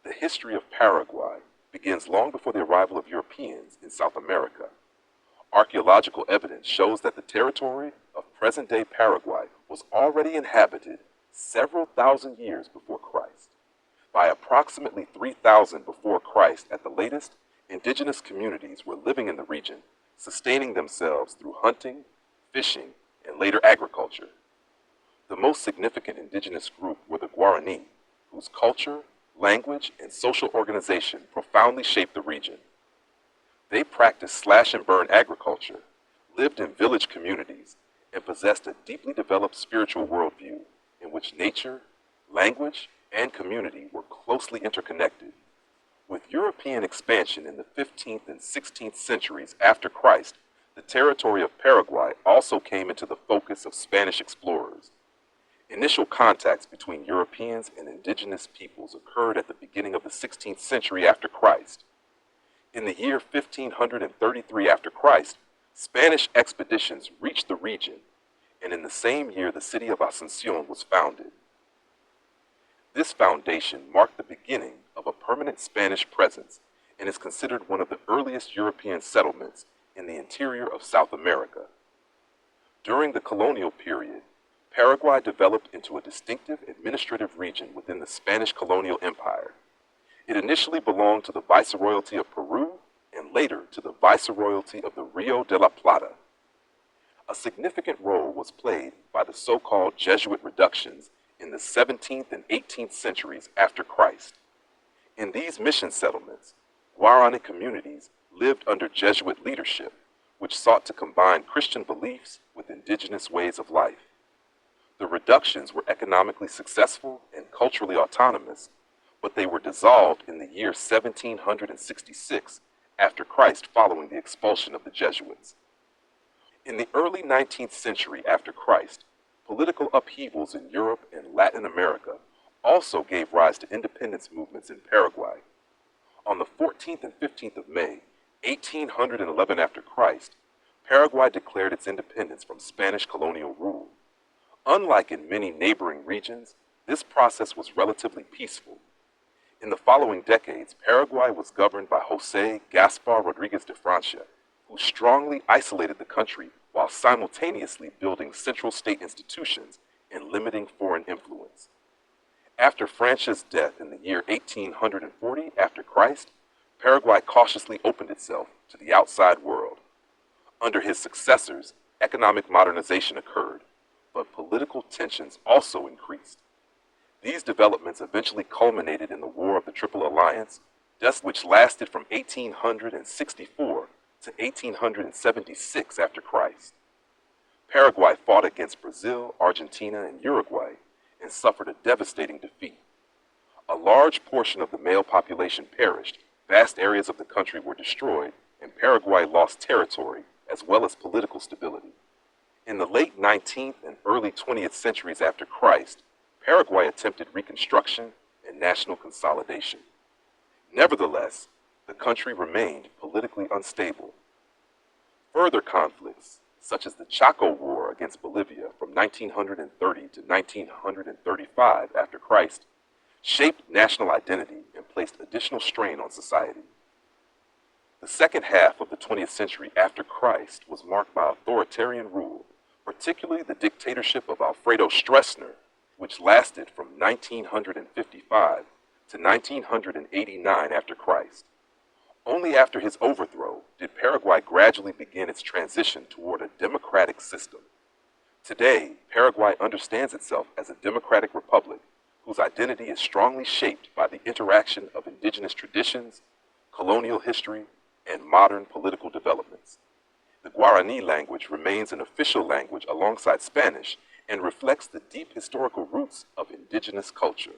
The history of Paraguay begins long before the arrival of Europeans in South America. Archaeological evidence shows that the territory of present-day Paraguay was already inhabited several thousand years before Christ. By approximately 3000 before Christ at the latest, indigenous communities were living in the region, sustaining themselves through hunting, fishing, and later agriculture. The most significant indigenous group were the Guarani, whose culture, language, and social organization profoundly shaped the region. They practiced slash-and-burn agriculture, lived in village communities, and possessed a deeply developed spiritual worldview in which nature, language, and community were closely interconnected. With European expansion in the 15th and 16th centuries after Christ, the territory of Paraguay also came into the focus of Spanish explorers. Initial contacts between Europeans and indigenous peoples occurred at the beginning of the 16th century after Christ. In the year 1533 after Christ, Spanish expeditions reached the region, and in the same year the city of Asunción was founded. This foundation marked the beginning of a permanent Spanish presence and is considered one of the earliest European settlements in the interior of South America. During the colonial period, Paraguay developed into a distinctive administrative region within the Spanish colonial empire. It initially belonged to the Viceroyalty of Peru and later to the Viceroyalty of the Rio de la Plata. A significant role was played by the so-called Jesuit reductions in the 17th and 18th centuries after Christ. In these mission settlements, Guarani communities lived under Jesuit leadership, which sought to combine Christian beliefs with indigenous ways of life. The reductions were economically successful and culturally autonomous, but they were dissolved in the year 1766 after Christ following the expulsion of the Jesuits. In the early 19th century after Christ, political upheavals in Europe and Latin America also gave rise to independence movements in Paraguay. On the 14th and 15th of May, 1811 after Christ, Paraguay declared its independence from Spanish colonial rule. Unlike in many neighboring regions, this process was relatively peaceful. In the following decades, Paraguay was governed by José Gaspar Rodriguez de Francia, who strongly isolated the country while simultaneously building central state institutions and limiting foreign influence. After Francia's death in the year 1840 after Christ, Paraguay cautiously opened itself to the outside world. Under his successors, economic modernization occurred, but political tensions also increased. These developments eventually culminated in the War of the Triple Alliance, which lasted from 1864 to 1876 after Christ. Paraguay fought against Brazil, Argentina, and Uruguay and suffered a devastating defeat. A large portion of the male population perished, vast areas of the country were destroyed, and Paraguay lost territory as well as political stability. In the late 19th and early 20th centuries after Christ, Paraguay attempted reconstruction and national consolidation. Nevertheless, the country remained politically unstable. Further conflicts, such as the Chaco War against Bolivia from 1930 to 1935 after Christ, shaped national identity and placed additional strain on society. The second half of the 20th century after Christ was marked by authoritarian rule, particularly the dictatorship of Alfredo Stroessner, which lasted from 1955 to 1989 after Christ. Only after his overthrow did Paraguay gradually begin its transition toward a democratic system. Today, Paraguay understands itself as a democratic republic whose identity is strongly shaped by the interaction of indigenous traditions, colonial history, and modern political developments. The Guarani language remains an official language alongside Spanish and reflects the deep historical roots of indigenous culture.